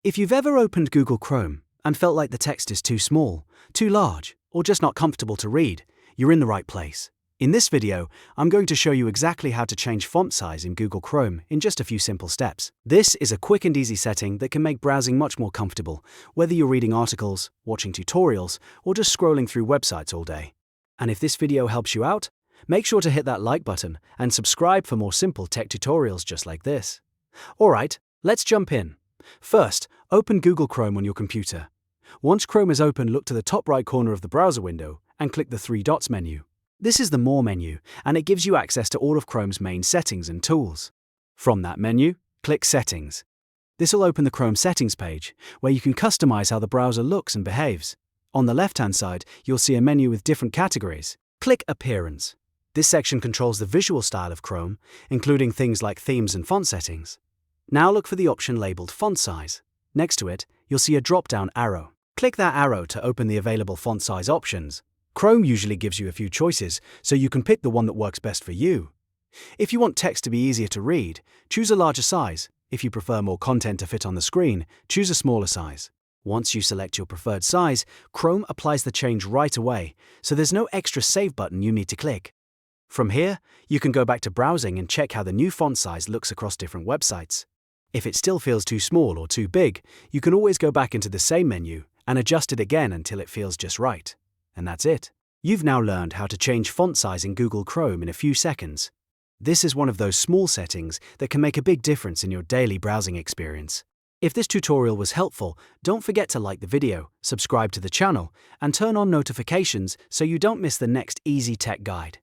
If you've ever opened Google Chrome and felt like the text is too small, too large, or just not comfortable to read, you're in the right place. In this video, I'm going to show you exactly how to change font size in Google Chrome in just a few simple steps. This is a quick and easy setting that can make browsing much more comfortable, whether you're reading articles, watching tutorials, or just scrolling through websites all day. And if this video helps you out, make sure to hit that like button and subscribe for more simple tech tutorials just like this. Alright, let's jump in. First, open Google Chrome on your computer. Once Chrome is open, look to the top right corner of the browser window and click the three dots menu. This is the More menu, and it gives you access to all of Chrome's main settings and tools. From that menu, click Settings. This will open the Chrome settings page, where you can customize how the browser looks and behaves. On the left-hand side, you'll see a menu with different categories. Click Appearance. This section controls the visual style of Chrome, including things like themes and font settings. Now look for the option labeled Font Size. Next to it, you'll see a drop-down arrow. Click that arrow to open the available font size options. Chrome usually gives you a few choices, so you can pick the one that works best for you. If you want text to be easier to read, choose a larger size. If you prefer more content to fit on the screen, choose a smaller size. Once you select your preferred size, Chrome applies the change right away, so there's no extra Save button you need to click. From here, you can go back to browsing and check how the new font size looks across different websites. If it still feels too small or too big, you can always go back into the same menu and adjust it again until it feels just right. And that's it. You've now learned how to change font size in Google Chrome in a few seconds. This is one of those small settings that can make a big difference in your daily browsing experience. If this tutorial was helpful, don't forget to like the video, subscribe to the channel, and turn on notifications so you don't miss the next easy tech guide.